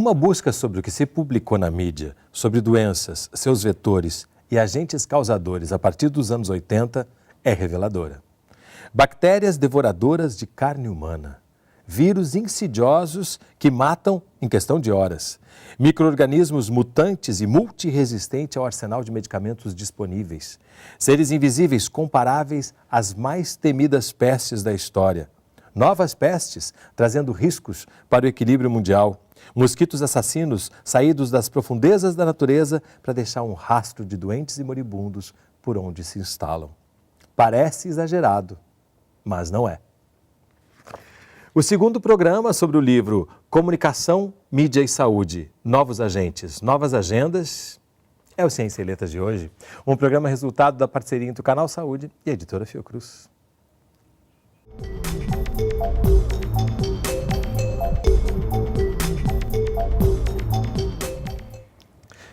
Uma busca sobre o que se publicou na mídia, sobre doenças, seus vetores e agentes causadores a partir dos anos 80 é reveladora. Bactérias devoradoras de carne humana. Vírus insidiosos que matam em questão de horas. Micro-organismos mutantes e multiresistentes ao arsenal de medicamentos disponíveis. Seres invisíveis comparáveis às mais temidas pestes da história. Novas pestes trazendo riscos para o equilíbrio mundial. Mosquitos assassinos saídos das profundezas da natureza para deixar um rastro de doentes e moribundos por onde se instalam. Parece exagerado, mas não é. O segundo programa sobre o livro Comunicação, Mídia e Saúde, Novos Agentes, Novas Agendas, é o Ciência e Letras de hoje. Um programa resultado da parceria entre o Canal Saúde e a editora Fiocruz.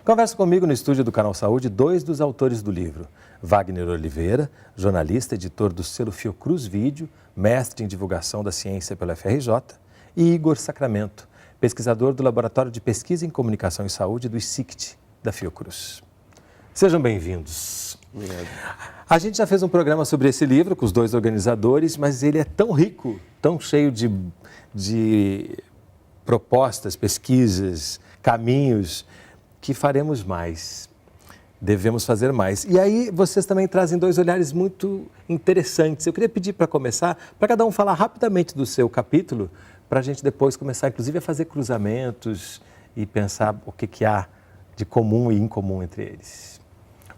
Conversa comigo no estúdio do Canal Saúde dois dos autores do livro. Wagner Oliveira, jornalista, editor do selo Fiocruz Vídeo, mestre em divulgação da ciência pela FRJ, e Igor Sacramento, pesquisador do Laboratório de Pesquisa em Comunicação e Saúde do ICICT, da Fiocruz. Sejam bem-vindos. Obrigado. A gente já fez um programa sobre esse livro com os dois organizadores, mas ele é tão rico, tão cheio de propostas, pesquisas, caminhos, que faremos mais, devemos fazer mais. E aí vocês também trazem dois olhares muito interessantes. Eu queria pedir para começar, para cada um falar rapidamente do seu capítulo, para a gente depois começar, inclusive, a fazer cruzamentos e pensar o que há de comum e incomum entre eles.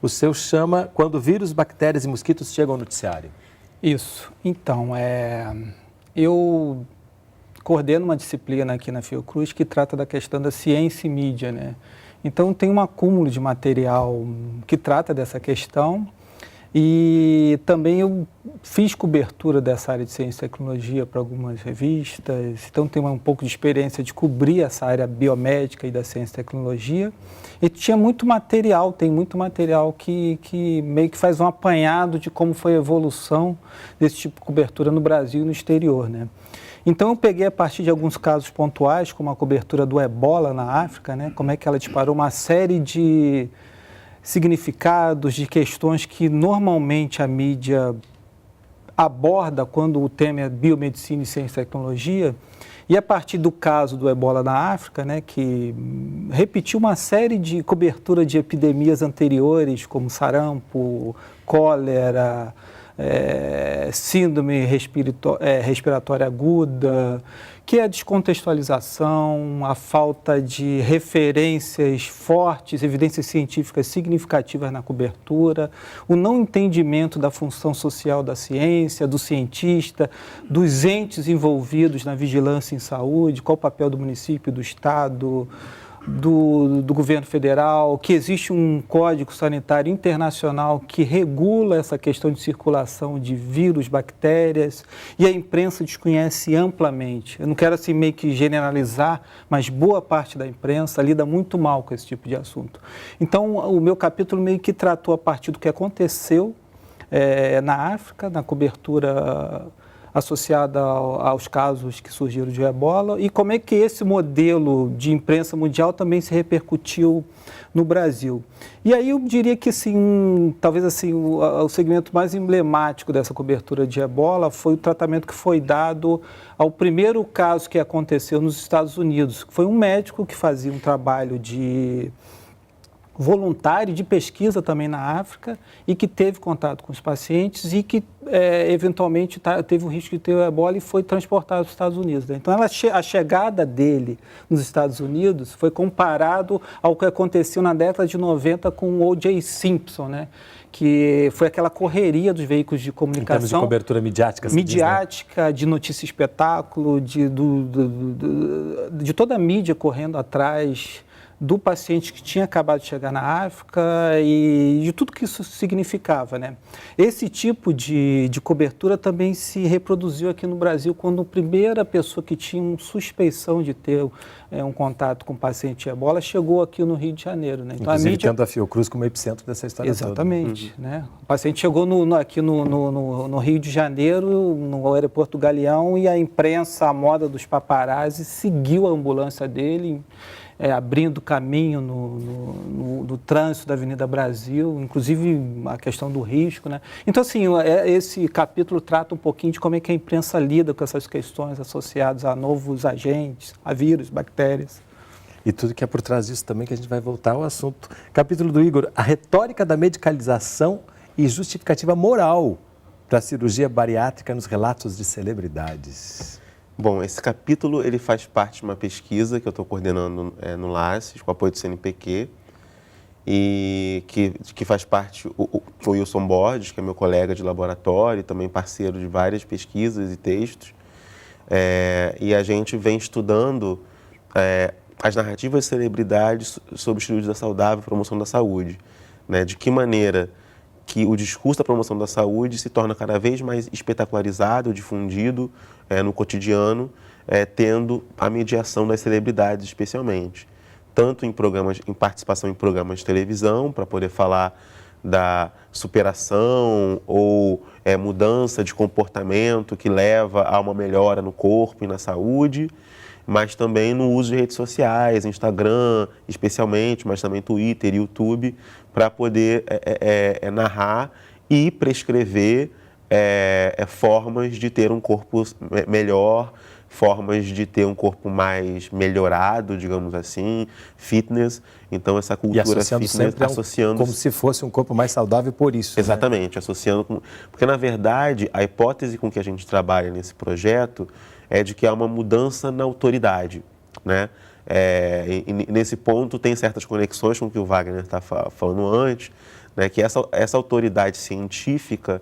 O seu chama Quando Vírus, Bactérias e Mosquitos Chegam ao Noticiário. Isso. Então, eu coordeno uma disciplina aqui na Fiocruz que trata da questão da ciência e mídia, né? Então, tem um acúmulo de material que trata dessa questão e também eu fiz cobertura dessa área de ciência e tecnologia para algumas revistas, então tenho um pouco de experiência de cobrir essa área biomédica e da ciência e tecnologia. E tinha muito material, tem muito material que meio que faz um apanhado de como foi a evolução desse tipo de cobertura no Brasil e no exterior, né? Então, eu peguei a partir de alguns casos pontuais, como a cobertura do ebola na África, né? Como é que ela disparou uma série de significados, de questões que normalmente a mídia aborda quando o tema é biomedicina e ciência e tecnologia. E a partir do caso do ebola na África, né, que repetiu uma série de cobertura de epidemias anteriores, como sarampo, cólera, síndrome respiratória aguda, que é a descontextualização, a falta de referências fortes, evidências científicas significativas na cobertura, o não entendimento da função social da ciência, do cientista, dos entes envolvidos na vigilância em saúde, qual o papel do município, do Estado, do governo federal, que existe um código sanitário internacional que regula essa questão de circulação de vírus, bactérias, e a imprensa desconhece amplamente. Eu não quero assim meio que generalizar, mas boa parte da imprensa lida muito mal com esse tipo de assunto. Então, o meu capítulo meio que tratou a partir do que aconteceu na África, na cobertura associada aos casos que surgiram de ebola e como é que esse modelo de imprensa mundial também se repercutiu no Brasil. E aí eu diria que assim, talvez assim, o segmento mais emblemático dessa cobertura de ebola foi o tratamento que foi dado ao primeiro caso que aconteceu nos Estados Unidos, que foi um médico que fazia um trabalho de voluntário de pesquisa também na África e que teve contato com os pacientes e que eventualmente teve o risco de ter o ebola e foi transportado aos Estados Unidos, né? Então a chegada dele nos Estados Unidos foi comparado ao que aconteceu na década de 90 com o O.J. Simpson, né? Que foi aquela correria dos veículos de comunicação. Em termos de cobertura midiática, midiática, diz, né? De notícia espetáculo, de toda a mídia correndo atrás do paciente que tinha acabado de chegar na África e de tudo que isso significava, né? Esse tipo de cobertura também se reproduziu aqui no Brasil quando a primeira pessoa que tinha uma suspeição de ter um contato com paciente ebola chegou aqui no Rio de Janeiro, né? Então, inclusive, tendo a Fiocruz como epicentro dessa história exatamente, toda. né? O paciente chegou aqui no Rio de Janeiro, no aeroporto Galeão, e a imprensa, a moda dos paparazzi, seguiu a ambulância dele, abrindo caminho no trânsito da Avenida Brasil, inclusive a questão do risco, né? Então, assim, esse capítulo trata um pouquinho de como é que a imprensa lida com essas questões associadas a novos agentes, a vírus, bactérias. E tudo que é por trás disso também, que a gente vai voltar ao assunto. Capítulo do Igor, a retórica da medicalização e justificativa moral para a cirurgia bariátrica nos relatos de celebridades. Bom, esse capítulo ele faz parte de uma pesquisa que eu estou coordenando no LACES, com apoio do CNPq, e que faz parte o Wilson Borges, que é meu colega de laboratório e também parceiro de várias pesquisas e textos. E a gente vem estudando as narrativas de celebridades sobre estilo de vida saudável e promoção da saúde, né? De que maneira que o discurso da promoção da saúde se torna cada vez mais espetacularizado, difundido no cotidiano, tendo a mediação das celebridades especialmente. Tanto em participação em programas de televisão, para poder falar da superação ou mudança de comportamento que leva a uma melhora no corpo e na saúde, mas também no uso de redes sociais, Instagram especialmente, mas também Twitter e YouTube, para poder narrar e prescrever formas de ter um corpo melhor, formas de ter um corpo mais melhorado, digamos assim, fitness. Então, essa cultura associando fitness, sempre como se fosse um corpo mais saudável por isso. Exatamente, né? Associando com... Porque, na verdade, a hipótese com que a gente trabalha nesse projeto é de que há uma mudança na autoridade, né? E nesse ponto tem certas conexões com o que o Wagner está falando antes, né? Que essa autoridade científica,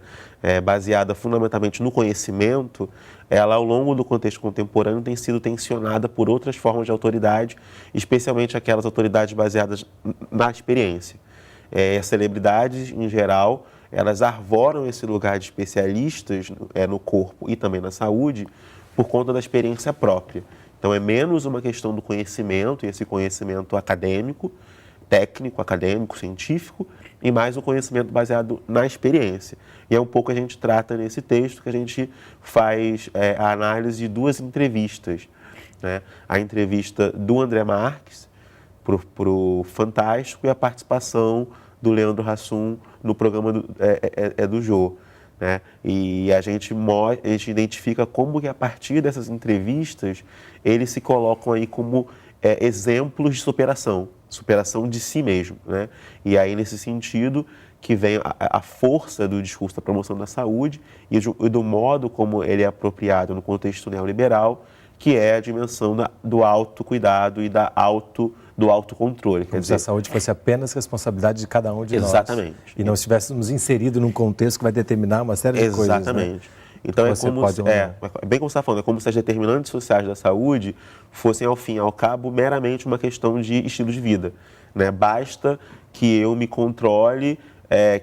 baseada fundamentalmente no conhecimento, ela ao longo do contexto contemporâneo tem sido tensionada por outras formas de autoridade, especialmente aquelas autoridades baseadas na experiência. As celebridades, em geral, elas arvoram esse lugar de especialistas no corpo e também na saúde por conta da experiência própria. Então, é menos uma questão do conhecimento, e esse conhecimento acadêmico, técnico, acadêmico, científico, e mais o conhecimento baseado na experiência. E é um pouco que a gente trata nesse texto, que a gente faz a análise de duas entrevistas, né? A entrevista do André Marques para o Fantástico e a participação do Leandro Hassum no programa do Jô. Né? E a gente identifica como que a partir dessas entrevistas eles se colocam aí como exemplos de superação de si mesmo, né? E aí nesse sentido que vem a força do discurso da promoção da saúde e do modo como ele é apropriado no contexto neoliberal, que é a dimensão do autocuidado e do autocontrole. Como se a saúde fosse apenas responsabilidade de cada um de nós. Exatamente. E não estivéssemos inseridos num contexto que vai determinar uma série de coisas. Exatamente. Né? Então, bem como você está falando, é como se as determinantes sociais da saúde fossem, ao fim e ao cabo, meramente uma questão de estilo de vida, né? Basta que eu me controle,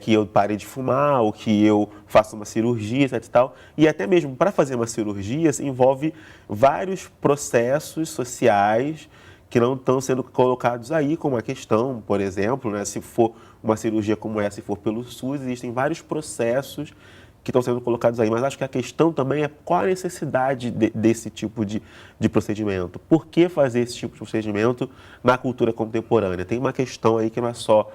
que eu pare de fumar, ou que eu faça uma cirurgia, etc e tal. E até mesmo para fazer uma cirurgia, envolve vários processos sociais que não estão sendo colocados aí como a questão, por exemplo, né? Se for uma cirurgia como essa, se for pelo SUS, existem vários processos que estão sendo colocados aí, mas acho que a questão também é qual a necessidade desse tipo de procedimento. Por que fazer esse tipo de procedimento na cultura contemporânea? Tem uma questão aí que não é só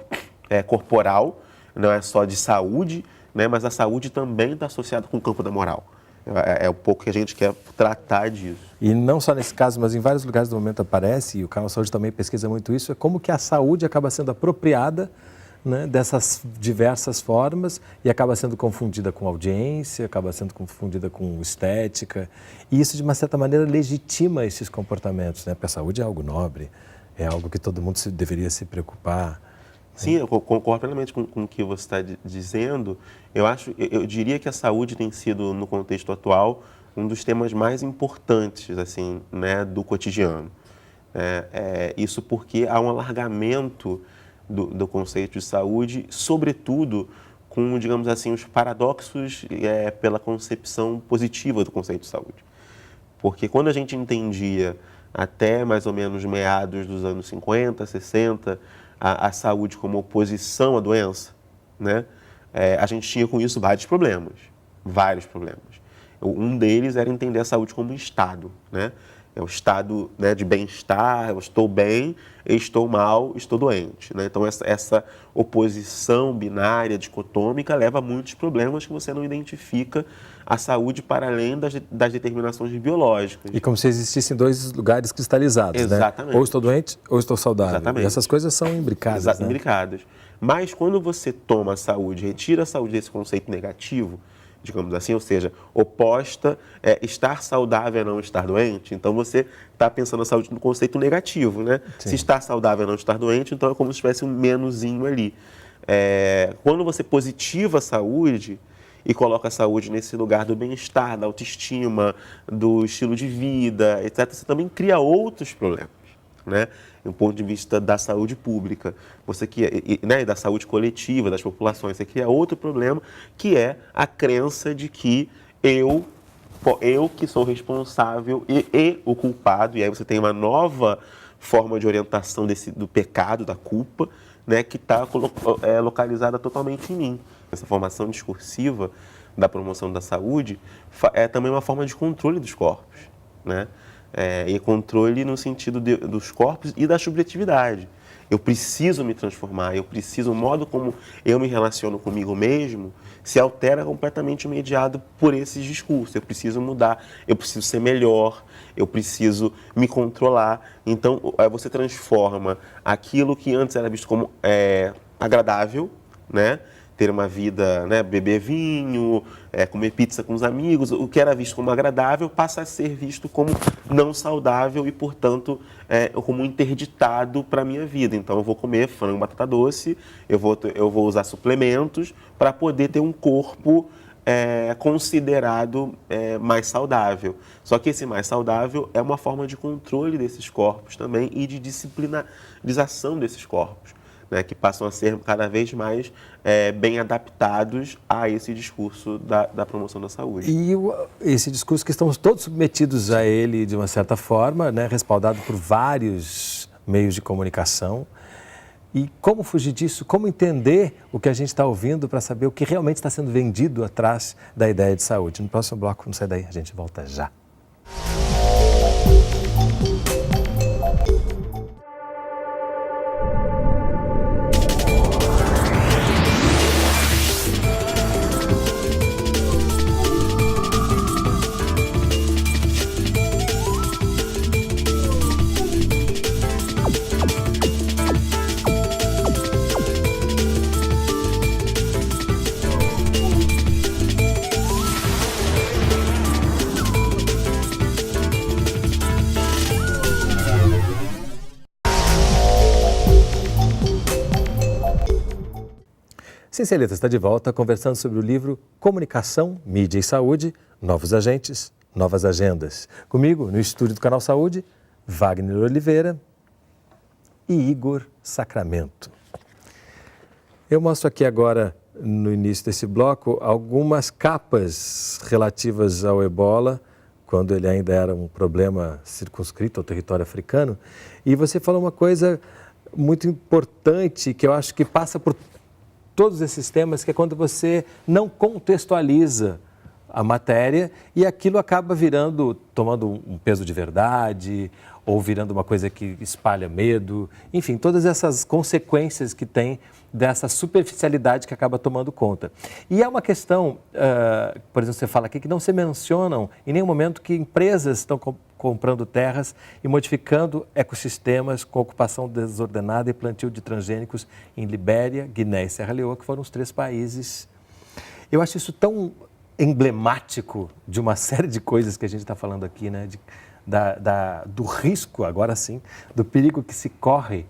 corporal, não é só de saúde, né, mas a saúde também está associada com o campo da moral. É um pouco que a gente quer tratar disso. E não só nesse caso, mas em vários lugares do momento aparece, e o Canal Saúde também pesquisa muito isso, é como que a saúde acaba sendo apropriada, né, dessas diversas formas e acaba sendo confundida com audiência, acaba sendo confundida com estética. E isso, de uma certa maneira, legitima esses comportamentos, né? Porque a saúde é algo nobre, é algo que todo mundo deveria se preocupar. Sim, eu concordo plenamente com o que você está dizendo. Eu diria que a saúde tem sido, no contexto atual, um dos temas mais importantes, assim, né, do cotidiano. Isso porque há um alargamento do conceito de saúde, sobretudo com, digamos assim, os paradoxos pela concepção positiva do conceito de saúde. Porque quando a gente entendia, até mais ou menos meados dos anos 50, 60, a saúde como oposição à doença, né? A gente tinha com isso vários problemas. Um deles era entender a saúde como um estado, né? É o estado, né, de bem-estar, eu estou bem, eu estou mal, estou doente, né? Então, essa oposição binária, dicotômica, leva a muitos problemas que você não identifica a saúde para além das determinações biológicas. E como se existissem dois lugares cristalizados, Exatamente. Né? Ou estou doente, ou estou saudável. Exatamente. E essas coisas são imbricadas, né? Imbricadas. Mas quando você toma a saúde, retira a saúde desse conceito negativo, digamos assim, ou seja, oposta estar saudável a não estar doente, então você está pensando a saúde no conceito negativo, né? Sim. Se estar saudável a não estar doente, então é como se tivesse um menuzinho ali. Quando você positiva a saúde e coloca a saúde nesse lugar do bem-estar, da autoestima, do estilo de vida, etc., você também cria outros problemas, né? Do ponto de vista da saúde pública, né, da saúde coletiva, das populações, você cria outro problema, que é a crença de que eu que sou responsável e o culpado, e aí você tem uma nova forma de orientação do pecado, da culpa, né, que está localizada totalmente em mim. Essa formação discursiva da promoção da saúde é também uma forma de controle dos corpos, né? E controle no sentido dos corpos e da subjetividade. Eu preciso me transformar, o modo como eu me relaciono comigo mesmo se altera completamente mediado por esses discursos. Eu preciso mudar, eu preciso ser melhor, eu preciso me controlar. Então, você transforma aquilo que antes era visto como agradável, né? Ter uma vida, né, beber vinho, comer pizza com os amigos, o que era visto como agradável passa a ser visto como não saudável e, portanto, como interditado para a minha vida. Então, eu vou comer frango, batata doce, eu vou usar suplementos para poder ter um corpo considerado mais saudável. Só que esse mais saudável é uma forma de controle desses corpos também e de disciplinarização desses corpos, né, que passam a ser cada vez mais bem adaptados a esse discurso da promoção da saúde. E esse discurso que estamos todos submetidos a ele de uma certa forma, né, respaldado por vários meios de comunicação. E como fugir disso? Como entender o que a gente está ouvindo para saber o que realmente está sendo vendido atrás da ideia de saúde? No próximo bloco, não sai daí, a gente volta já. Cinceleta está de volta conversando sobre o livro Comunicação, Mídia e Saúde, Novos Agentes, Novas Agendas. Comigo, no estúdio do Canal Saúde, Wagner Oliveira e Igor Sacramento. Eu mostro aqui agora, no início desse bloco, algumas capas relativas ao ebola, quando ele ainda era um problema circunscrito ao território africano. E você falou uma coisa muito importante, que eu acho que passa por todos esses temas, que é quando você não contextualiza a matéria e aquilo acaba tomando um peso de verdade ou virando uma coisa que espalha medo. Enfim, todas essas consequências que tem dessa superficialidade que acaba tomando conta. E é uma questão, por exemplo, você fala aqui que não se mencionam em nenhum momento que empresas estão comprando terras e modificando ecossistemas com ocupação desordenada e plantio de transgênicos em Libéria, Guiné e Serra Leoa, que foram os 3 países. Eu acho isso tão emblemático de uma série de coisas que a gente está falando aqui, né? Do risco, agora sim, do perigo que se corre,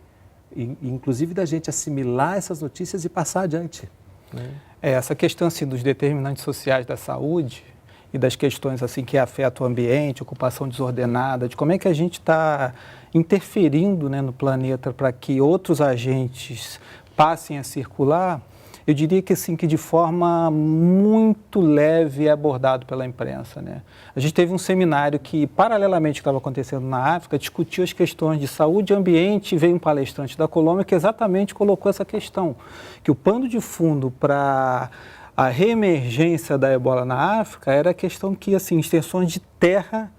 inclusive da gente assimilar essas notícias e passar adiante, né? Essa questão assim, dos determinantes sociais da saúde, e das questões assim que afetam o ambiente, ocupação desordenada, de como é que a gente está interferindo, né, no planeta para que outros agentes passem a circular, eu diria que assim, que de forma muito leve é abordado pela imprensa, né? A gente teve um seminário que, paralelamente ao que estava acontecendo na África, discutiu as questões de saúde e ambiente, e veio um palestrante da Colômbia que exatamente colocou essa questão, que o pano de fundo para a reemergência da ebola na África era a questão que, assim, extensões de terra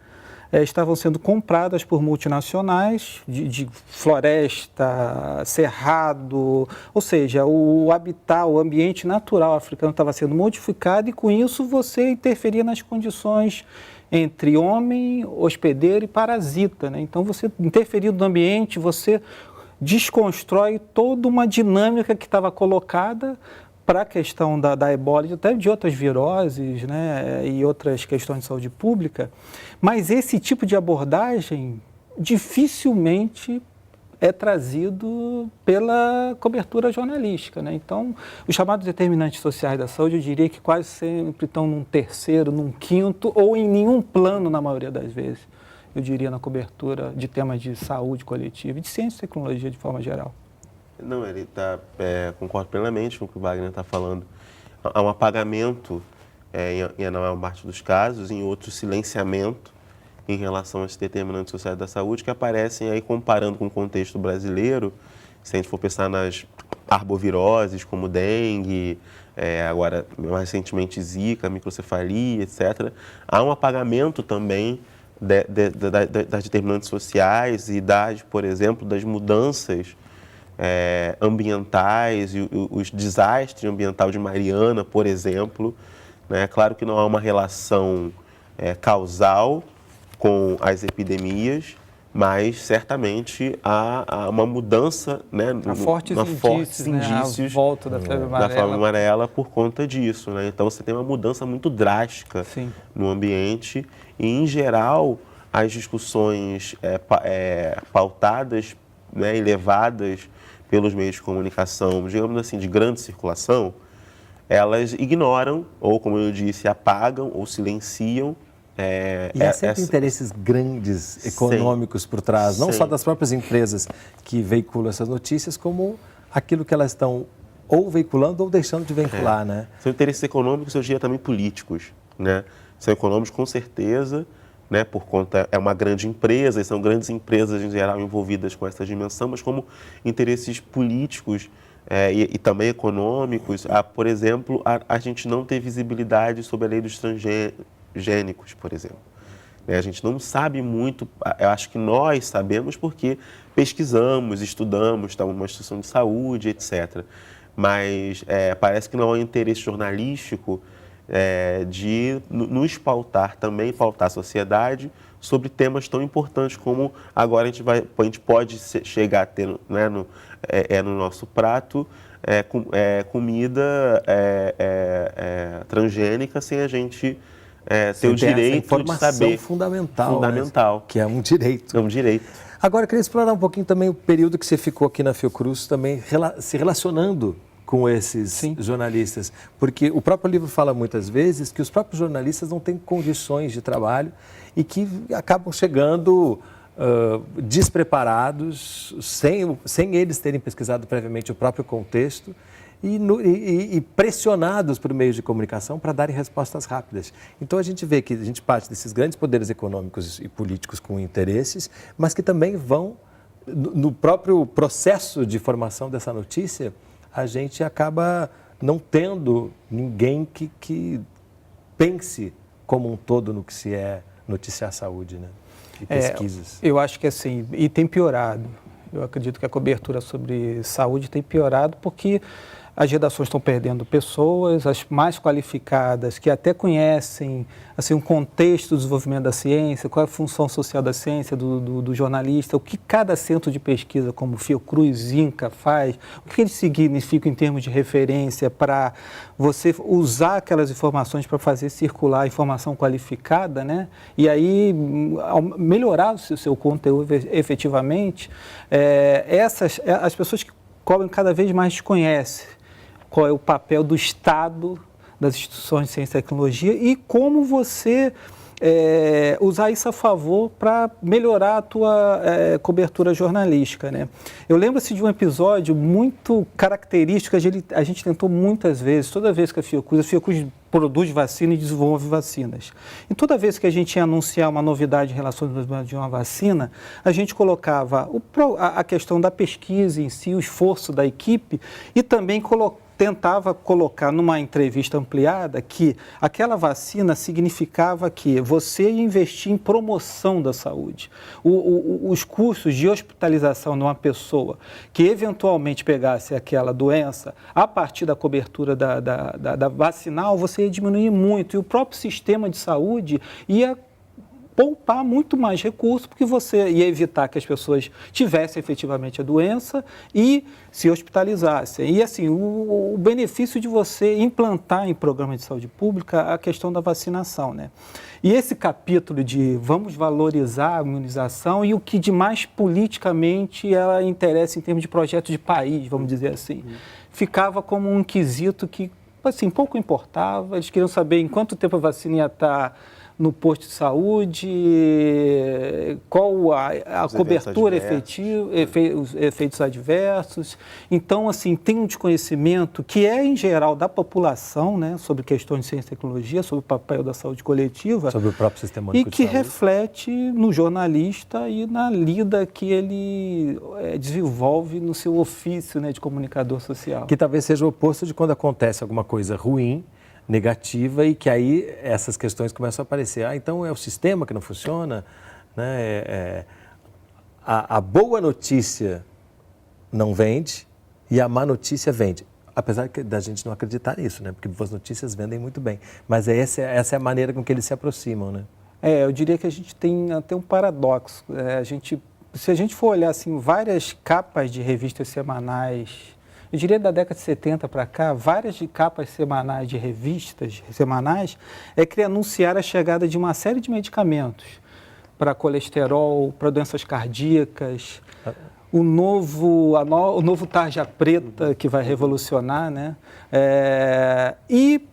estavam sendo compradas por multinacionais de floresta, cerrado, ou seja, o habitat, o ambiente natural africano estava sendo modificado e com isso você interferia nas condições entre homem, hospedeiro e parasita, né? Então você interferindo no ambiente, você desconstrói toda uma dinâmica que estava colocada para a questão da ebola e até de outras viroses, né, e outras questões de saúde pública, mas esse tipo de abordagem dificilmente é trazido pela cobertura jornalística, né? Então, os chamados determinantes sociais da saúde, eu diria que quase sempre estão num terceiro, num quinto, ou em nenhum plano, na maioria das vezes, eu diria, na cobertura de temas de saúde coletiva e de ciência e tecnologia de forma geral. Não, ele concordo plenamente com o que o Wagner está falando. Há um apagamento, em na maior parte dos casos, em outro silenciamento em relação aos determinantes sociais da saúde que aparecem aí comparando com o contexto brasileiro. Se a gente for pensar nas arboviroses como dengue, agora mais recentemente zika, microcefalia, etc., há um apagamento também das determinantes sociais e por exemplo, das mudanças ambientais e os desastres ambientais de Mariana, por exemplo, né? Claro que não há uma relação causal com as epidemias, mas certamente há uma mudança, né? Há fortes indícios, né? A volta da febre amarela por conta disso, né? Então você tem uma mudança muito drástica Sim. no ambiente e, em geral, as discussões pautadas, né, e levadas pelos meios de comunicação, digamos assim, de grande circulação, elas ignoram, ou como eu disse, apagam ou silenciam. E há sempre interesses grandes, econômicos por trás, não só das próprias empresas que veiculam essas notícias, como aquilo que elas estão ou veiculando ou deixando de veicular, né? São interesses econômicos, eu diria também políticos, né? São econômicos com certeza, né, por conta, é uma grande empresa, e são grandes empresas em geral envolvidas com essa dimensão, mas como interesses políticos e também econômicos, por exemplo, a gente não ter visibilidade sobre a lei dos transgênicos, por exemplo. A gente não sabe muito, eu acho que nós sabemos porque pesquisamos, estudamos, estamos numa instituição de saúde, etc. Mas parece que não há um interesse jornalístico de nos pautar também, pautar a sociedade sobre temas tão importantes como agora a gente pode chegar a ter, né, no nosso prato comida transgênica sem a gente ter o direito de saber. Fundamental, né? Que é um direito. É um direito. Agora, eu queria explorar um pouquinho também o período que você ficou aqui na Fiocruz, também se relacionando com esses jornalistas, porque o próprio livro fala muitas vezes que os próprios jornalistas não têm condições de trabalho e que acabam chegando despreparados, sem eles terem pesquisado previamente o próprio contexto e pressionados por meios de comunicação para darem respostas rápidas. Então a gente vê que a gente parte desses grandes poderes econômicos e políticos com interesses, mas que também vão, no próprio processo de formação dessa notícia, a gente acaba não tendo ninguém que pense como um todo no que se é noticiar a saúde, né? E pesquisas. Eu acho que assim, e tem piorado. Eu acredito que a cobertura sobre saúde tem piorado porque as redações estão perdendo pessoas, as mais qualificadas, que até conhecem assim, um contexto do desenvolvimento da ciência, qual é a função social da ciência, do jornalista, o que cada centro de pesquisa, como Fiocruz, INCA, faz, o que eles significam em termos de referência para você usar aquelas informações para fazer circular a informação qualificada, né? E aí melhorar o seu conteúdo efetivamente. As pessoas que cobrem cada vez mais desconhecem qual é o papel do Estado das instituições de ciência e tecnologia e como você usar isso a favor para melhorar a tua cobertura jornalística, né? Eu lembro-se de um episódio muito característico, a gente tentou muitas vezes, toda vez que a Fiocruz produz vacina e desenvolve vacinas. E toda vez que a gente ia anunciar uma novidade em relação ao desenvolvimento de uma vacina, a gente colocava a questão da pesquisa em si, o esforço da equipe e também tentava colocar numa entrevista ampliada que aquela vacina significava que você ia investir em promoção da saúde. Os custos de hospitalização de uma pessoa que eventualmente pegasse aquela doença, a partir da cobertura da vacinal, você ia diminuir muito. E o próprio sistema de saúde ia poupar muito mais recursos, porque você ia evitar que as pessoas tivessem efetivamente a doença e se hospitalizassem. E assim, o benefício de você implantar em programa de saúde pública a questão da vacinação, né? E esse capítulo de vamos valorizar a imunização e o que de mais politicamente ela interessa em termos de projeto de país, vamos dizer assim, ficava como um quesito que, assim, pouco importava. Eles queriam saber em quanto tempo a vacina ia estar no posto de saúde, qual a cobertura efetiva, os efeitos adversos. Então, assim, tem um desconhecimento que é, em geral, da população, né, sobre questões de ciência e tecnologia, sobre o papel da saúde coletiva. Sobre o próprio sistema único de saúde. E que reflete no jornalista e na lida que ele desenvolve no seu ofício, né, de comunicador social. Que talvez seja o oposto de quando acontece alguma coisa ruim, negativa, e que aí essas questões começam a aparecer. Então é o sistema que não funciona, né? A boa notícia não vende e a má notícia vende. Apesar da gente não acreditar nisso, né? Porque boas notícias vendem muito bem. Mas essa é a maneira com que eles se aproximam, né? Eu diria que a gente tem até um paradoxo. Se a gente for olhar assim, várias capas de revistas semanais, eu diria da década de 70 para cá, várias de capas semanais de revistas semanais que anunciaram a chegada de uma série de medicamentos para colesterol, para doenças cardíacas, o novo tarja preta que vai revolucionar, né? E,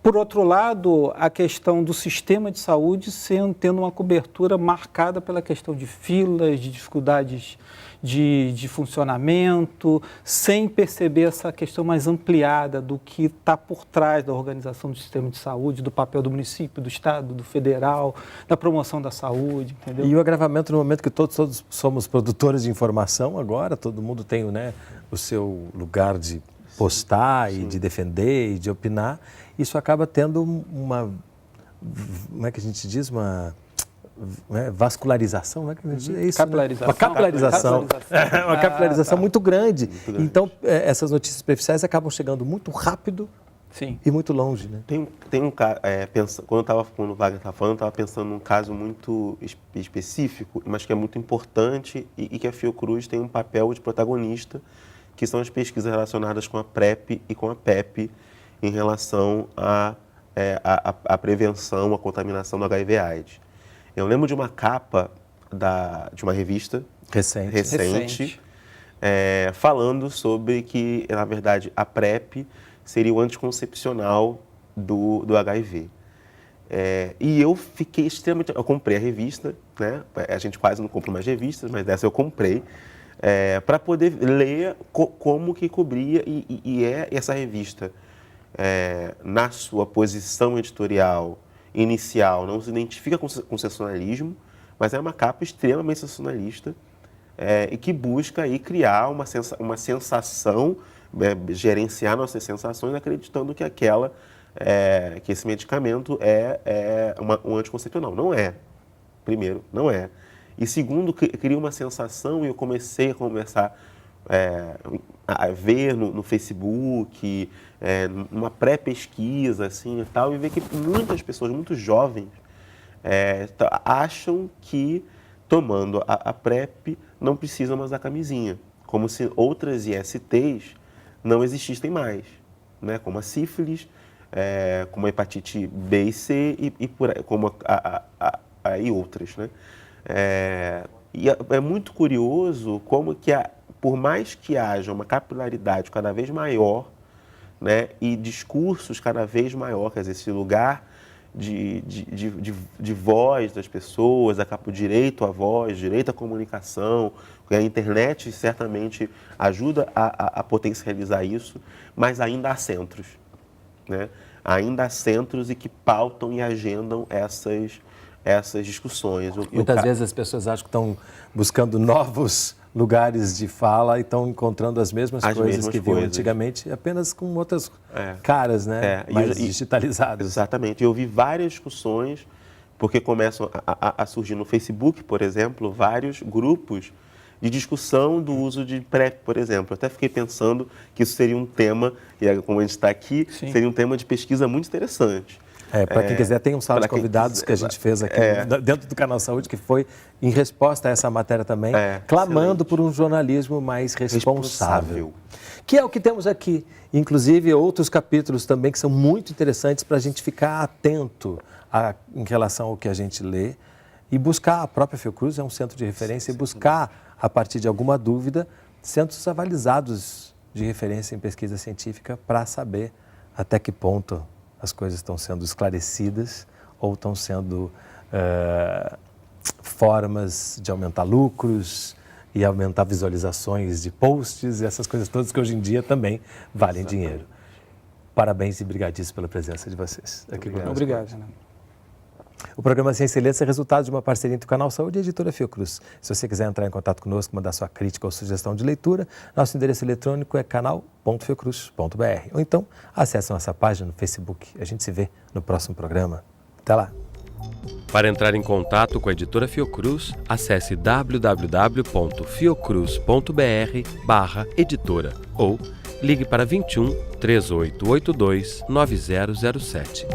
por outro lado, a questão do sistema de saúde tendo uma cobertura marcada pela questão de filas, de dificuldades de funcionamento, sem perceber essa questão mais ampliada do que está por trás da organização do sistema de saúde, do papel do município, do estado, do federal, da promoção da saúde, entendeu? E o agravamento no momento que todos somos produtores de informação agora, todo mundo tem, né, o seu lugar de postar e de defender e de opinar, isso acaba tendo como é que a gente diz, vascularização, né? Isso, capilarização. Uma capilarização. Uma capilarização muito grande. Então, essas notícias superficiais acabam chegando muito rápido. Sim. E muito longe, né? Tem um caso, quando o Wagner estava falando, eu estava pensando num caso muito específico, mas que é muito importante e que a Fiocruz tem um papel de protagonista, que são as pesquisas relacionadas com a PrEP e com a PEP em relação à prevenção, à contaminação do HIV/AIDS. Eu lembro de uma capa de uma revista recente. Falando sobre que, na verdade, a PrEP seria o anticoncepcional do HIV. E eu fiquei extremamente... Eu comprei a revista, né? A gente quase não compra mais revistas, mas dessa eu comprei, para poder ler como que cobria, e essa revista, na sua posição editorial inicial, não se identifica com sensacionalismo, mas é uma capa extremamente sensacionalista e que busca aí criar uma sensação, gerenciar nossas sensações, acreditando que que esse medicamento é um anticoncepcional. Não é. Primeiro, não é. E segundo, cria uma sensação, e eu comecei a conversar, a ver no Facebook, numa pré-pesquisa, assim, e tal, e ver que muitas pessoas, muito jovens, acham que tomando a PrEP não precisam mais da camisinha, como se outras ISTs não existissem mais, né? Como a sífilis, como a hepatite B e C e outras, né? E é muito curioso como que, por mais que haja uma capilaridade cada vez maior né, e discursos cada vez maior, quer dizer, esse lugar de voz das pessoas, o direito à voz, direito à comunicação, a internet certamente ajuda a potencializar isso, mas ainda há centros, né? Ainda há centros e que pautam e agendam essas discussões. Muitas vezes as pessoas acham que estão buscando novos lugares de fala e estão encontrando as mesmas coisas que viam antigamente, apenas com outras caras, né? Mais digitalizadas. Exatamente. Eu vi várias discussões, porque começam a surgir no Facebook, por exemplo, vários grupos de discussão do uso de PrEP, por exemplo. Eu até fiquei pensando que isso seria um tema, e como a gente está aqui, seria um tema de pesquisa muito interessante. Para quem quiser, tem um salão de convidados que a gente fez aqui dentro do Canal Saúde, que foi em resposta a essa matéria também, clamando por um jornalismo mais responsável. Que é o que temos aqui. Inclusive, outros capítulos também que são muito interessantes para a gente ficar atento em relação ao que a gente lê e buscar. A própria Fiocruz é um centro de referência e buscar, a partir de alguma dúvida, centros avalizados de referência em pesquisa científica para saber até que ponto as coisas estão sendo esclarecidas ou estão sendo formas de aumentar lucros e aumentar visualizações de posts e essas coisas todas que hoje em dia também valem dinheiro. Parabéns e brigadíssimo pela presença de vocês aqui conosco. Obrigado, Renan. O programa Ciência e Letras é resultado de uma parceria entre o Canal Saúde e a Editora Fiocruz. Se você quiser entrar em contato conosco, mandar sua crítica ou sugestão de leitura, nosso endereço eletrônico é canal.fiocruz.br. Ou então, acesse nossa página no Facebook. A gente se vê no próximo programa. Até lá! Para entrar em contato com a Editora Fiocruz, acesse www.fiocruz.br/editora ou ligue para 21 3882 9007.